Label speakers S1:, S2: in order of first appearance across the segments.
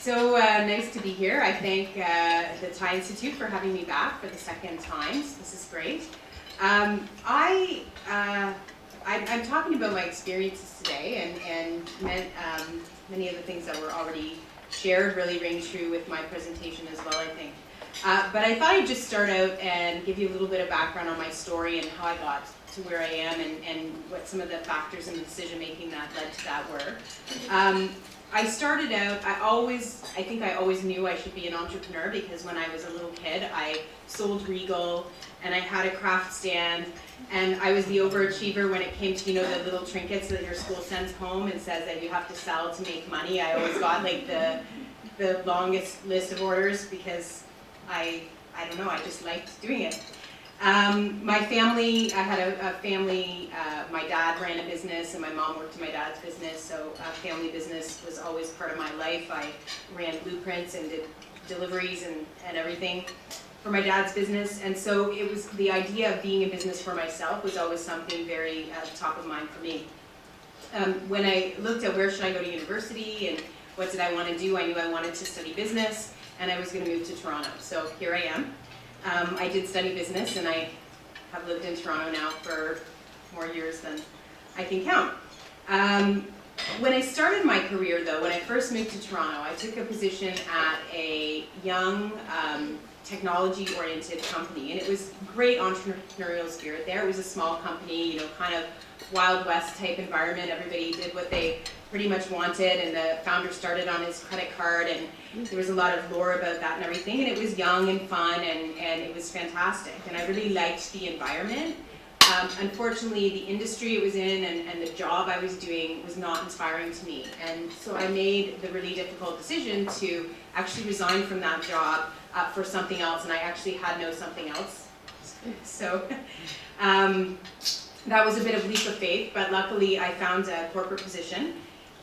S1: So nice to be here. I thank the Thai Institute for having me back for the second time. So this is great. I'm talking about my experiences today, and many of the things that were already shared really ring true with my presentation as well, I think. But I thought I'd just start out and give you a little bit of background on my story and how I got to where I am and what some of the factors in the decision making that led to that were. I started out, I think I always knew I should be an entrepreneur, because when I was a little kid, I sold Regal and I had a craft stand, and I was the overachiever when it came to, you know, the little trinkets that your school sends home and says that you have to sell to make money. I always got like the longest list of orders because I don't know, I just liked doing it. My family, I had a family, my dad ran a business and my mom worked in my dad's business, so family business was always part of my life. I ran blueprints and did deliveries and everything for my dad's business, and so it was the idea of being in business for myself was always something very top of mind for me. When I looked at where should I go to university and what did I want to do, I knew I wanted to study business and I was going to move to Toronto, so here I am. I did study business, and I have lived in Toronto now for more years than I can count. When I started my career, though, when I first moved to Toronto, I took a position at a young technology-oriented company, and it was great entrepreneurial spirit there. It was a small company, you know, kind of Wild West type environment. Everybody did what they pretty much wanted, and the founder started on his credit card, and there was a lot of lore about that and everything, and it was young and fun, and it was fantastic, and I really liked the environment. Unfortunately, the industry it was in and the job I was doing was not inspiring to me, and so I made the really difficult decision to actually resign from that job for something else, and I actually had no something else. So that was a bit of leap of faith, but luckily I found a corporate position,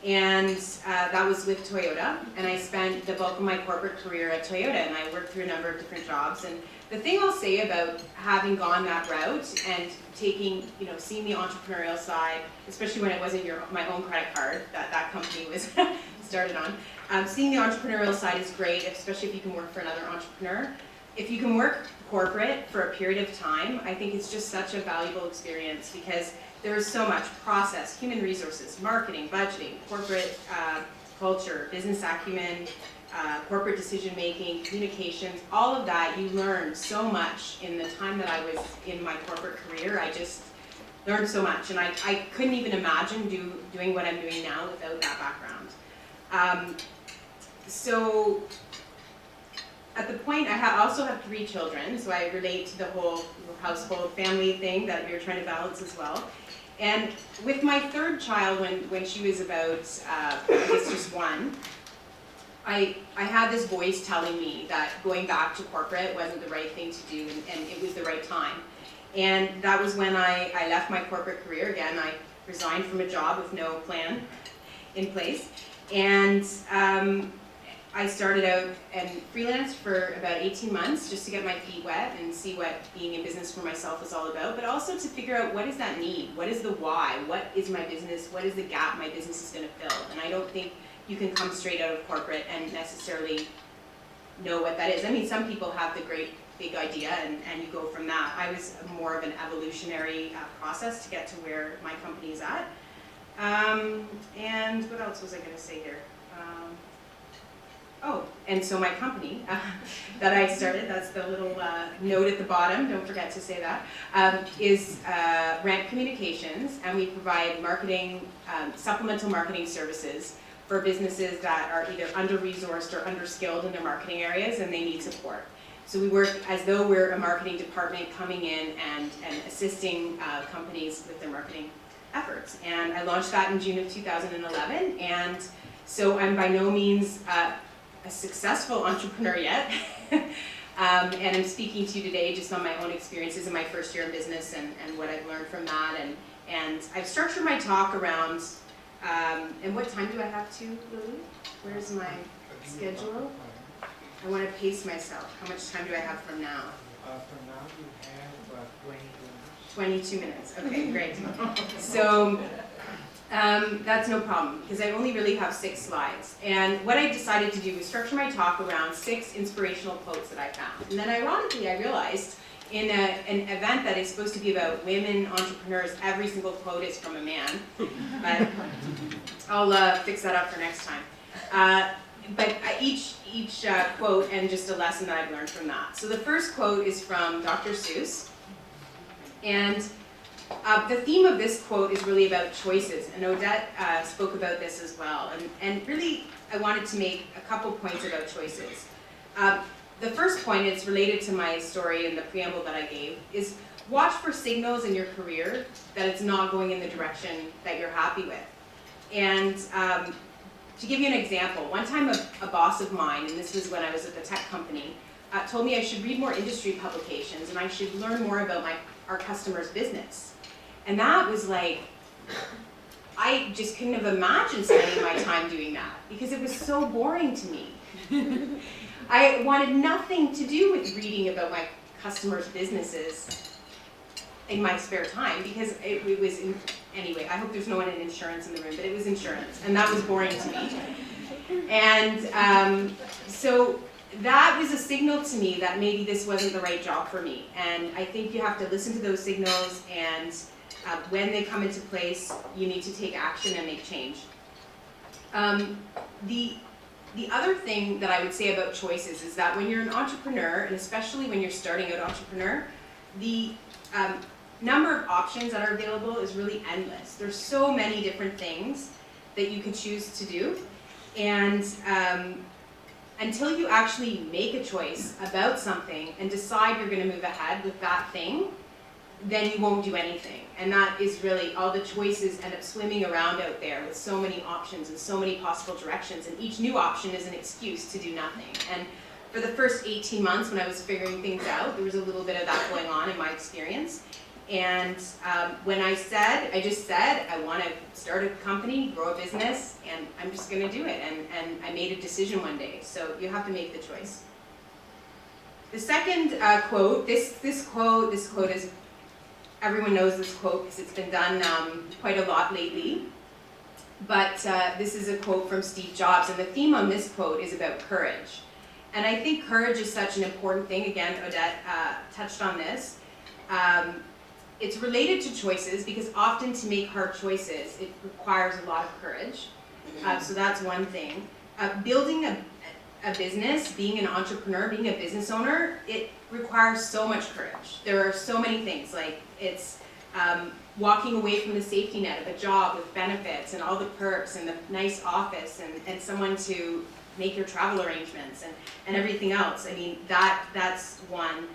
S1: and that was with Toyota, and I spent the bulk of my corporate career at Toyota, and I worked through a number of different jobs. And the thing I'll say about having gone that route and taking, you know, seeing the entrepreneurial side, especially when it wasn't my own credit card that company was started on, seeing the entrepreneurial side is great, especially if you can work for another entrepreneur. If you can work corporate for a period of time, I think it's just such a valuable experience, because there is so much process, human resources, marketing, budgeting, corporate culture, business acumen, corporate decision making, communications, all of that. You learn so much in the time that I was in my corporate career. I just learned so much, and I couldn't even imagine doing what I'm doing now without that background. So at the point, I also have 3 children, so I relate to the whole household family thing that you're trying to balance as well. And with my 3rd child, when she was about, I guess just 1, I had this voice telling me that going back to corporate wasn't the right thing to do, and it was the right time. And that was when I left my corporate career. Again, I resigned from a job with no plan in place, and I started out and freelanced for about 18 months just to get my feet wet and see what being in business for myself is all about, but also to figure out what is that need, what is the why, what is my business, what is the gap my business is going to fill. And I don't think you can come straight out of corporate and necessarily know what that is. I mean, some people have the great big idea and you go from that. I was more of an evolutionary process to get to where my company is at. And what else was I going to say here? And so my company that I started, that's the little note at the bottom, don't forget to say that, is Ramp Communications, and we provide marketing, supplemental marketing services for businesses that are either under-resourced or under-skilled in their marketing areas and they need support. So we work as though we're a marketing department coming in and assisting companies with their marketing efforts. And I launched that in June of 2011, and so I'm by no means a successful entrepreneur yet, and I'm speaking to you today just on my own experiences in my first year in business and what I've learned from that, and I've structured my talk around, and what time do I have to, Lily? Where's my schedule? I want to pace myself. How much time do I have from now?
S2: From now you have 22 minutes.
S1: 22 minutes, okay, great. So That's no problem, because I only really have 6 slides. And what I decided to do was structure my talk around 6 inspirational quotes that I found. And then ironically, I realized in an event that is supposed to be about women entrepreneurs, every single quote is from a man. But I'll fix that up for next time. But each quote and just a lesson that I've learned from that. So the first quote is from Dr. Seuss. And the theme of this quote is really about choices, and Odette spoke about this as well. And really, I wanted to make a couple points about choices. The first point, it's related to my story and the preamble that I gave, is watch for signals in your career that it's not going in the direction that you're happy with. And to give you an example, one time a boss of mine, and this was when I was at the tech company, told me I should read more industry publications and I should learn more about our customers' business. And that was like, I just couldn't have imagined spending my time doing that because it was so boring to me. I wanted nothing to do with reading about my customers' businesses in my spare time because it was, anyway, I hope there's no one in insurance in the room, but it was insurance, and that was boring to me. And so that was a signal to me that maybe this wasn't the right job for me. And I think you have to listen to those signals, and when they come into place, you need to take action and make change. The other thing that I would say about choices is that when you're an entrepreneur, and especially when you're starting out entrepreneur, the number of options that are available is really endless. There's so many different things that you could choose to do. And until you actually make a choice about something and decide you're going to move ahead with that thing, then you won't do anything. And that is really, all the choices end up swimming around out there with so many options and so many possible directions, and each new option is an excuse to do nothing. And for the first 18 months when I was figuring things out, there was a little bit of that going on in my experience. And when I just said, I want to start a company, grow a business, and I'm just going to do it. And I made a decision one day. So you have to make the choice. The second quote, this quote is, everyone knows this quote because it's been done quite a lot lately. But this is a quote from Steve Jobs, and the theme on this quote is about courage. And I think courage is such an important thing. Again, Odette touched on this. It's related to choices because often to make hard choices, it requires a lot of courage. So that's one thing. Building a business, being an entrepreneur, being a business owner, it requires so much courage. There are so many things, like it's walking away from the safety net of a job with benefits and all the perks and the nice office and someone to make your travel arrangements and everything else. I mean, that's one.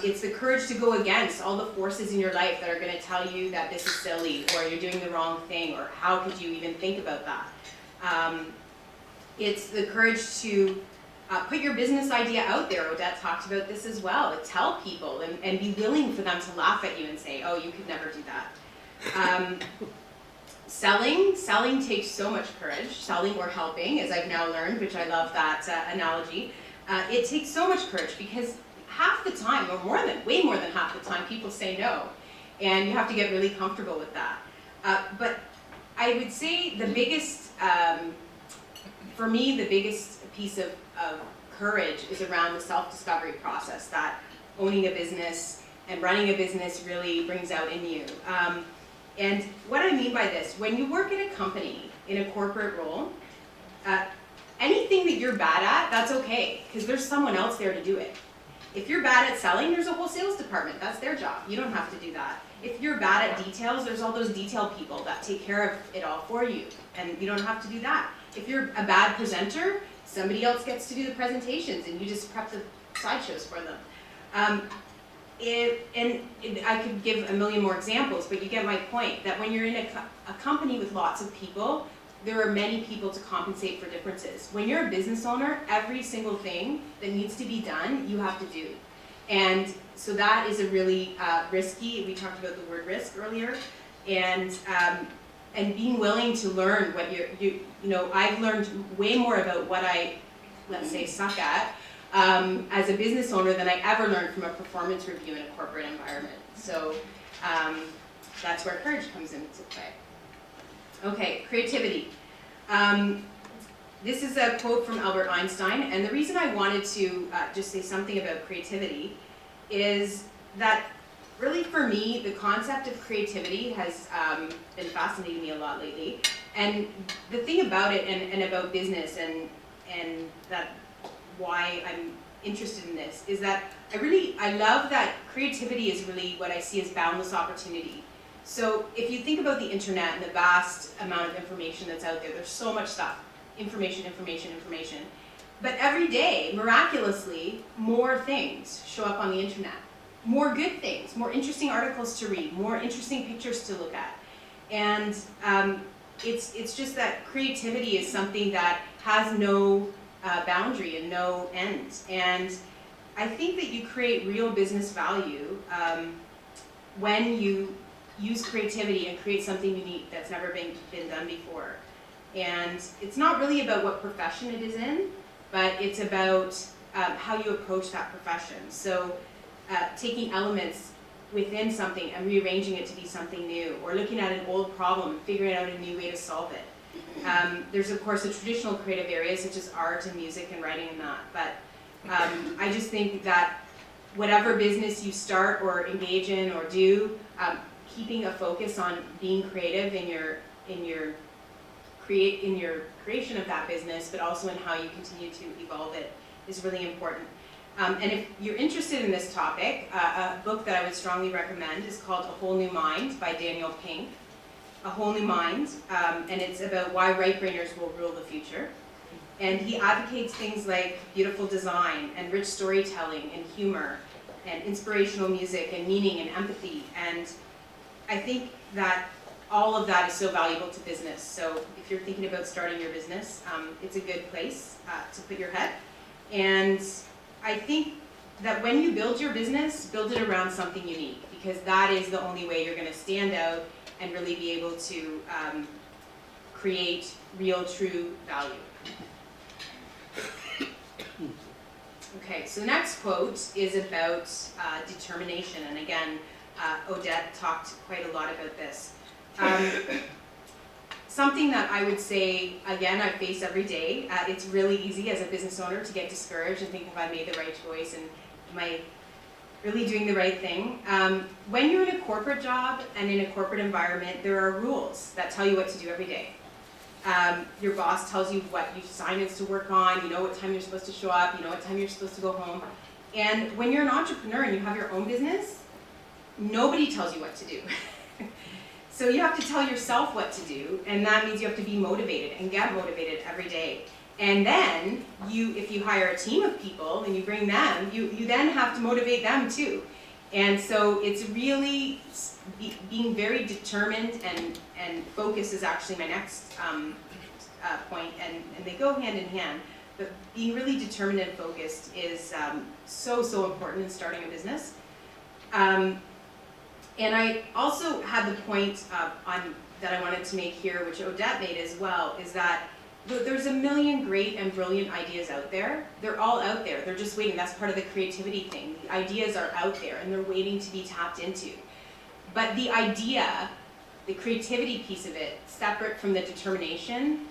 S1: It's the courage to go against all the forces in your life that are going to tell you that this is silly or you're doing the wrong thing or how could you even think about that. It's the courage to put your business idea out there. Odette talked about this as well. Tell people and be willing for them to laugh at you and say, oh, you could never do that. Selling takes so much courage. Selling or helping, as I've now learned, which I love that analogy. It takes so much courage because half the time, or way more than half the time, people say no. And you have to get really comfortable with that. But I would say the biggest, for me, the biggest piece of courage is around the self-discovery process that owning a business and running a business really brings out in you. And what I mean by this, when you work in a company, in a corporate role, anything that you're bad at, that's okay, because there's someone else there to do it. If you're bad at selling, there's a whole sales department. That's their job. You don't have to do that. If you're bad at details, there's all those detail people that take care of it all for you, and you don't have to do that. If you're a bad presenter, somebody else gets to do the presentations, and you just prep the slideshows for them. I could give a million more examples, but you get my point, that when you're in a company with lots of people, there are many people to compensate for differences. When you're a business owner, every single thing that needs to be done, you have to do. And so that is a really risky, we talked about the word risk earlier, and being willing to learn what you know, I've learned way more about what I, let's say, suck at as a business owner than I ever learned from a performance review in a corporate environment. So that's where courage comes into play. Okay, creativity. This is a quote from Albert Einstein, and the reason I wanted to just say something about creativity is that really for me, the concept of creativity has been fascinating me a lot lately. And the thing about it and about business and that why I'm interested in this is that I love that creativity is really what I see as boundless opportunity. So if you think about the internet and the vast amount of information that's out there, there's so much stuff, information. But every day, miraculously, more things show up on the internet. More good things, more interesting articles to read, more interesting pictures to look at. And it's just that creativity is something that has no boundary and no end. And I think that you create real business value when you use creativity and create something unique that's never been done before. And it's not really about what profession it is in, but it's about how you approach that profession. So taking elements within something and rearranging it to be something new, or looking at an old problem and figuring out a new way to solve it. There's of course a traditional creative area such as art and music and writing and that, but I just think that whatever business you start or engage in or do, keeping a focus on being creative in your creation of that business, but also in how you continue to evolve it is really important. And if you're interested in this topic, a book that I would strongly recommend is called A Whole New Mind by Daniel Pink. A Whole New Mind, and it's about why right-brainers will rule the future. And he advocates things like beautiful design and rich storytelling and humor and inspirational music and meaning and empathy. And I think that all of that is so valuable to business. So if you're thinking about starting your business, it's a good place to put your head. And I think that when you build your business, build it around something unique, because that is the only way you're going to stand out and really be able to create real, true value. Okay, so the next quote is about determination, and again, Odette talked quite a lot about this. Something that I would say, again, I face every day. It's really easy as a business owner to get discouraged and think, have I made the right choice, and am I really doing the right thing? When you're in a corporate job and in a corporate environment, there are rules that tell you what to do every day. Your boss tells you what assignments to work on, you know what time you're supposed to show up, you know what time you're supposed to go home. And when you're an entrepreneur and you have your own business, nobody tells you what to do. So you have to tell yourself what to do, and that means you have to be motivated and get motivated every day. And then, if you hire a team of people and you bring them, you then have to motivate them too. And so it's really being very determined, and focus is actually my next point, and they go hand in hand. But being really determined and focused is so important in starting a business. And I also had the point that I wanted to make here, which Odette made as well, is that there's a million great and brilliant ideas out there. They're all out there. They're just waiting. That's part of the creativity thing. The ideas are out there, and they're waiting to be tapped into. But the idea, the creativity piece of it, separate from the determination,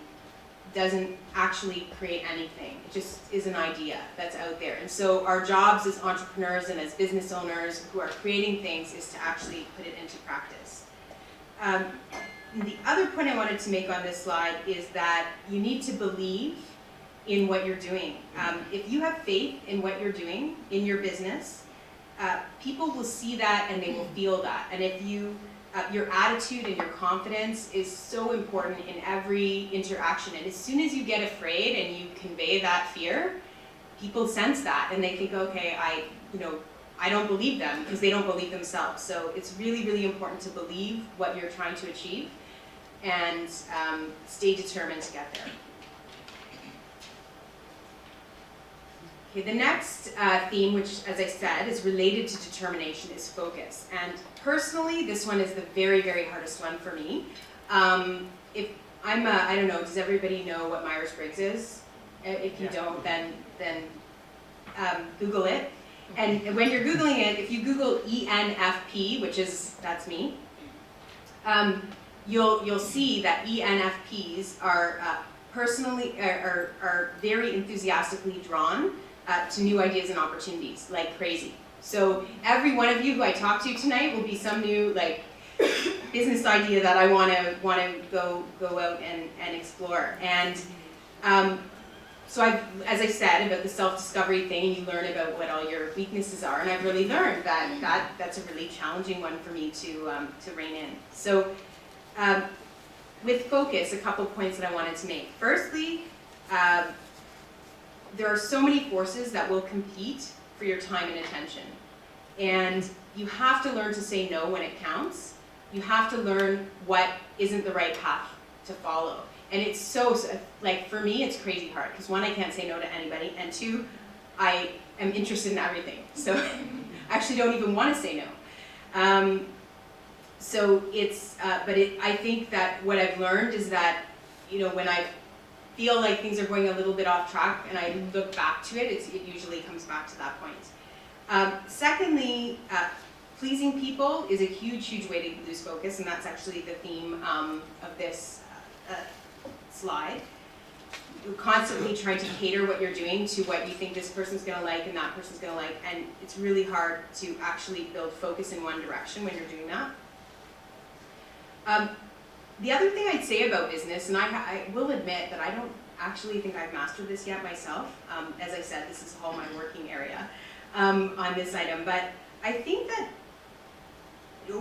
S1: doesn't actually create anything. It just is an idea that's out there. And so our jobs as entrepreneurs and as business owners who are creating things is to actually put it into practice. The other point I wanted to make on this slide is that you need to believe in what you're doing. If you have faith in what you're doing in your business, people will see that and they will feel that. And if your attitude and your confidence is so important in every interaction. And as soon as you get afraid and you convey that fear, people sense that and they think, okay, I don't believe them, because they don't believe themselves. So it's really, really important to believe what you're trying to achieve and stay determined to get there. Okay, the next theme, which, as I said, is related to determination, is focus. And personally, this one is the very, very hardest one for me. If I'm I don't know, does everybody know what Myers-Briggs is? If you don't, then Google it. And when you're Googling it, if you Google ENFP, that's me, you'll see that ENFPs are are very enthusiastically drawn to new ideas and opportunities, like crazy. So every one of you who I talk to tonight will be some new business idea that I want to go out and explore. And so as I said about the self-discovery thing, you learn about what all your weaknesses are, and I've really learned that's a really challenging one for me to rein in. So with focus, a couple points that I wanted to make. Firstly, there are so many forces that will compete for your time and attention. And you have to learn to say no when it counts. You have to learn what isn't the right path to follow. And it's so, for me, it's crazy hard, because one, I can't say no to anybody, and two, I am interested in everything. So I actually don't even want to say no. So it's, I think that what I've learned is that, when I feel like things are going a little bit off track and I look back to it, it usually comes back to that point. Secondly, pleasing people is a huge, huge way to lose focus, and that's actually the theme of this slide. You're constantly trying to cater what you're doing to what you think this person's going to like and that person's going to like, and it's really hard to actually build focus in one direction when you're doing that. The other thing I'd say about business, and I will admit that I don't actually think I've mastered this yet myself. As I said, this is all my working area on this item, but I think that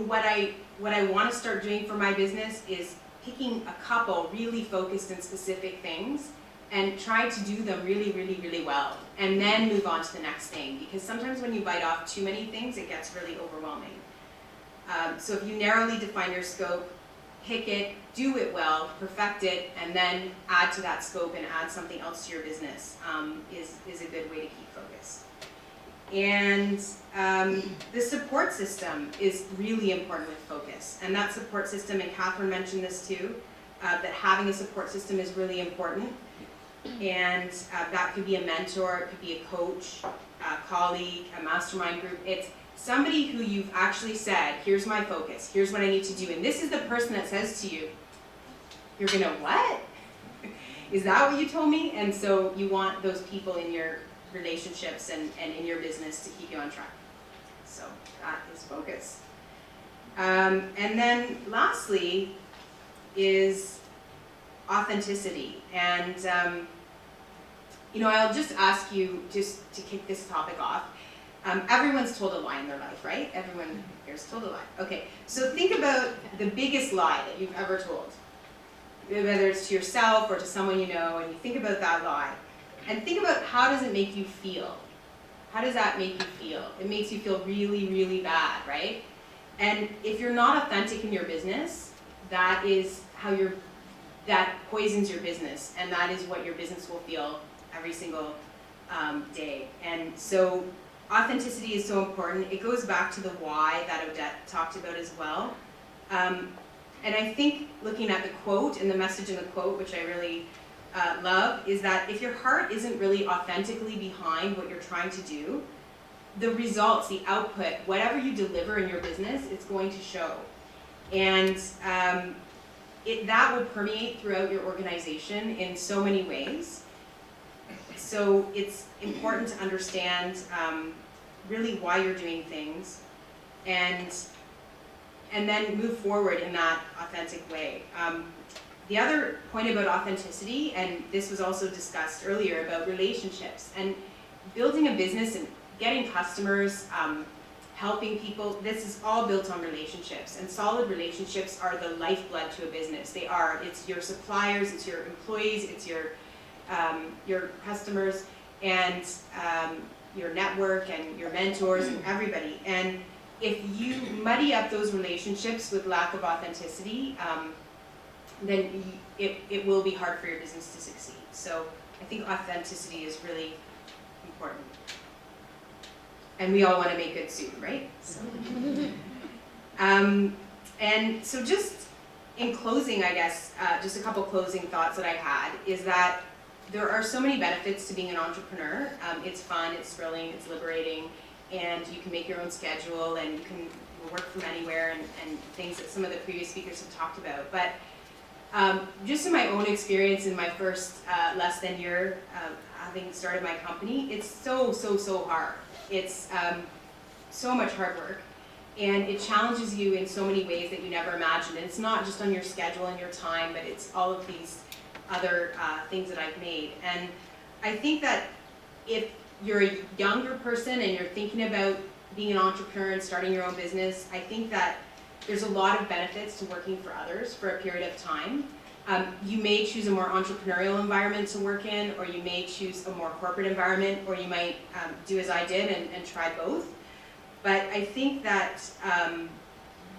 S1: what I want to start doing for my business is picking a couple really focused and specific things and try to do them really, really, really well, and then move on to the next thing, because sometimes when you bite off too many things, it gets really overwhelming. So if you narrowly define your scope, pick it, do it well, perfect it, and then add to that scope and add something else to your business is a good way to keep focused. And the support system is really important with focus. And that support system, and Catherine mentioned this too, that having a support system is really important. And that could be a mentor, it could be a coach, a colleague, a mastermind group. It's somebody who you've actually said, here's my focus, here's what I need to do. And this is the person that says to you, you're gonna what? Is that what you told me? And so you want those people in your relationships and in your business to keep you on track. So that is focus. And then lastly is authenticity. And I'll just ask you, just to kick this topic off, everyone's told a lie in their life, right? Everyone here's told a lie. Okay, so think about the biggest lie that you've ever told, whether it's to yourself or to someone you know, and you think about that lie. And think about, how does it make you feel? How does that make you feel? It makes you feel really, really bad, right? And if you're not authentic in your business, that is how that poisons your business, and that is what your business will feel every single day. And so authenticity is so important. It goes back to the why that Odette talked about as well. And I think looking at the quote and the message in the quote, which I really love, is that if your heart isn't really authentically behind what you're trying to do, the results, the output, whatever you deliver in your business, it's going to show. And that will permeate throughout your organization in so many ways. So it's important to understand really why you're doing things, and then move forward in that authentic way. The other point about authenticity, and this was also discussed earlier, about relationships and building a business and getting customers, helping people, this is all built on relationships, and solid relationships are the lifeblood to a business. They are. It's your suppliers, it's your employees, it's your customers, and your network, and your mentors, and everybody. And if you muddy up those relationships with lack of authenticity, then it will be hard for your business to succeed. So I think authenticity is really important. And we all want to make good soup, right? So. And so just in closing, I guess, just a couple closing thoughts that I had is that there are so many benefits to being an entrepreneur. It's fun, it's thrilling, it's liberating, and you can make your own schedule, and you can work from anywhere and things that some of the previous speakers have talked about. But just in my own experience in my first less than year having started my company, it's so hard. It's so much hard work, and it challenges you in so many ways that you never imagined. And it's not just on your schedule and your time, but it's all of these other things that I've made. And I think that if you're a younger person and you're thinking about being an entrepreneur and starting your own business, I think that there's a lot of benefits to working for others for a period of time. You may choose a more entrepreneurial environment to work in, or you may choose a more corporate environment, or you might do as I did and try both. But I think that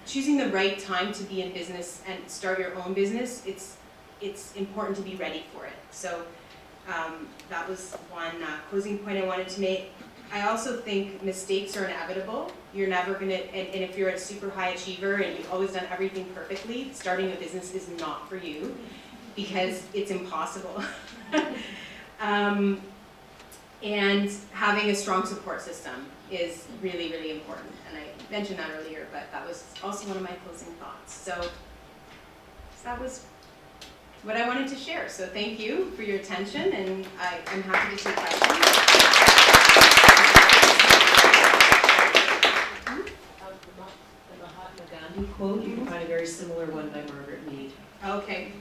S1: choosing the right time to be in business and start your own business, it's important to be ready for it. So that was one closing point I wanted to make. I also think mistakes are inevitable. You're never gonna, and if you're a super high achiever and you've always done everything perfectly, starting a business is not for you because it's impossible. And having a strong support system is really, really important. And I mentioned that earlier, but that was also one of my closing thoughts. So that was what I wanted to share. So thank you for your attention, and I'm happy to take questions.
S2: The Mahatma Gandhi quote, you can find a very similar one by Margaret Mead.
S1: Okay.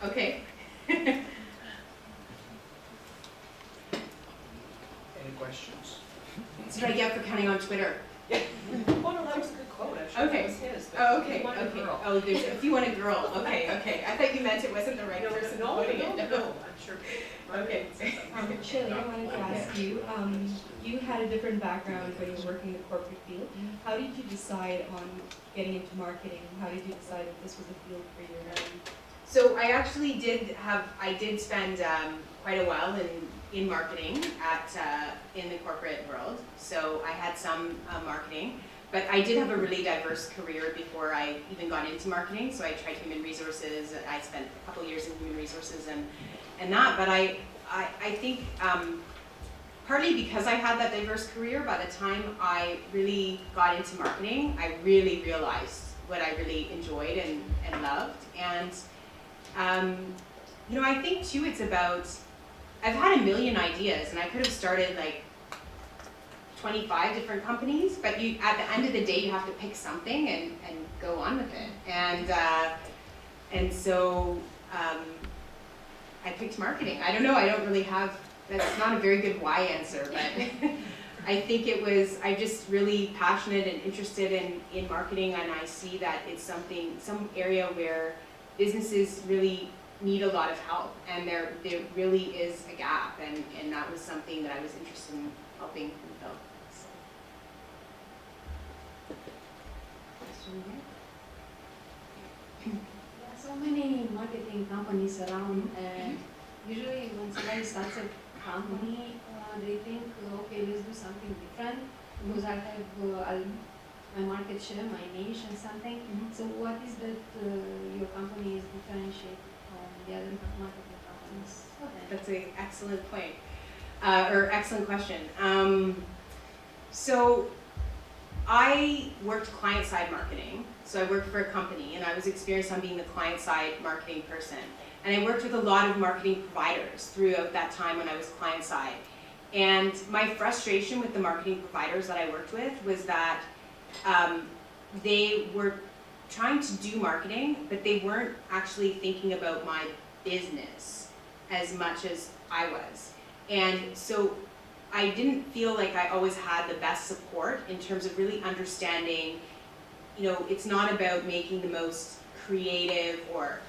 S1: Okay.
S3: Any questions?
S1: That's what I get for counting on Twitter.
S2: Oh no, that was a good quote, I'm sure
S1: Okay.
S2: that was his. but
S1: Oh,
S2: if
S1: okay,
S2: you want a
S1: okay.
S2: girl.
S1: Oh, there's, if you want a girl, okay, okay. I thought you meant it wasn't the right
S2: No,
S1: person
S2: no,
S1: quoting
S2: no,
S1: it.
S2: no, I'm sure.
S1: Okay.
S4: Shelley, I wanted to ask you, you had a different background when you were working in the corporate field. How did you decide on getting into marketing? How did you decide that this was a field for you?
S1: So I actually I did spend quite a while in marketing in the corporate world. So I had some marketing, but I did have a really diverse career before I even got into marketing. So I tried human resources. I spent a couple years in human resources and that, but I think partly because I had that diverse career, by the time I really got into marketing, I really realized what I really enjoyed and loved. And you know, I think too it's about, I've had a million ideas and I could have started like 25 different companies, but you, at the end of the day, you have to pick something and go on with it. And so I picked marketing. I don't know, I don't really have, that's not a very good why answer, but I think it was, I'm just really passionate and interested in marketing, and I see that it's some area where businesses really need a lot of help, and there really is a gap, and that was something that I was interested in helping fill.
S5: There are so many marketing companies around, and usually when somebody starts a company, they think, okay, let's do something different because I have my market share, my niche, and something. So what is that your company is differentiated from the other marketing companies?
S1: That's an excellent point, or excellent question. So I worked client-side marketing. So I worked for a company, and I was experienced on being the client-side marketing person. And I worked with a lot of marketing providers throughout that time when I was client-side. And my frustration with the marketing providers that I worked with was that they were trying to do marketing, but they weren't actually thinking about my business as much as I was. And so I didn't feel like I always had the best support in terms of really understanding, you know, it's not about making the most creative or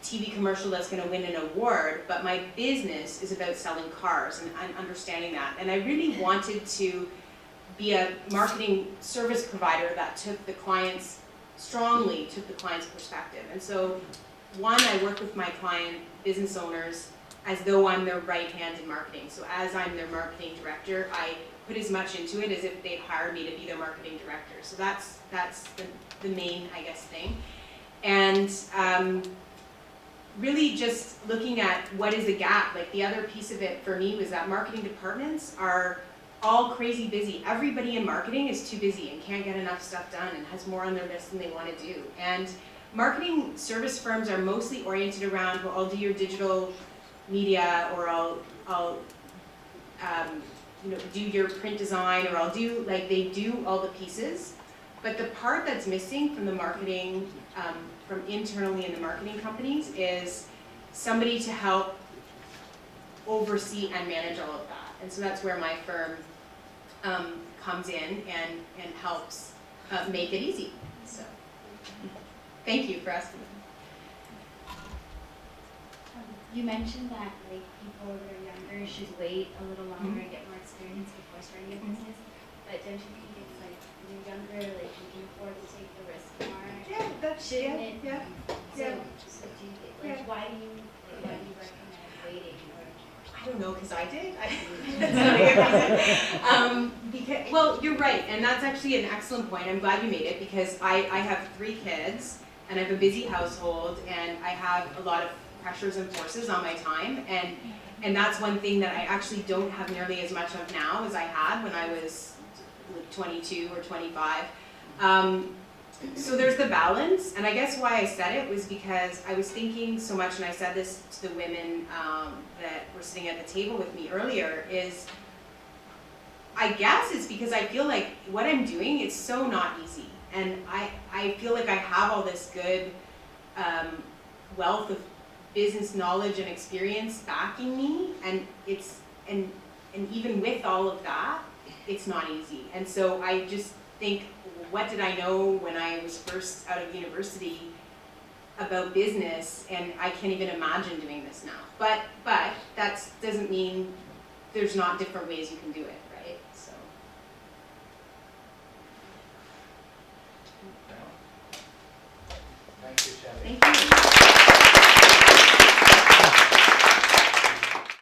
S1: TV commercial that's going to win an award, but my business is about selling cars and understanding that. And I really wanted to be a marketing service provider that took the client's perspective. And so, one, I work with my client business owners as though I'm their right hand in marketing. So as I'm their marketing director, I put as much into it as if they'd hired me to be their marketing director. So that's the main, I guess, thing. And really just looking at what is the gap. Like, the other piece of it for me was that marketing departments are all crazy busy. Everybody in marketing is too busy and can't get enough stuff done and has more on their list than they want to do. And marketing service firms are mostly oriented around, well, I'll do your digital media, or I'll do your print design, or I'll do, like, they do all the pieces. But the part that's missing from the marketing, from internally in the marketing companies, is somebody to help oversee and manage all of that. And so that's where my firm comes in and helps make it easy. So, thank you for asking.
S3: You mentioned that like people that are younger should wait a little longer and get more experience before starting a business. But don't you think it's like when you're younger, like you can afford to take the risk more?
S1: Yeah, that's
S3: Shouldn't it?
S1: yeah.
S3: So do you like why do you recommend waiting or?
S1: I don't know, because I did. That's not a good reason. Because, well, you're right, and that's actually an excellent point. I'm glad you made it, because I have 3 kids, and I have a busy household, and I have a lot of pressures and forces on my time, and that's one thing that I actually don't have nearly as much of now as I had when I was 22 or 25. So there's the balance, and I guess why I said it was because I was thinking so much, and I said this to the women that were sitting at the table with me earlier, is I guess it's because I feel like what I'm doing is so not easy, and I feel like I have all this good wealth of business knowledge and experience backing me, and it's and even with all of that, it's not easy. And so I just think, what did I know when I was first out of university about business, and I can't even imagine doing this now. But that doesn't mean there's not different ways you can do it, right? So.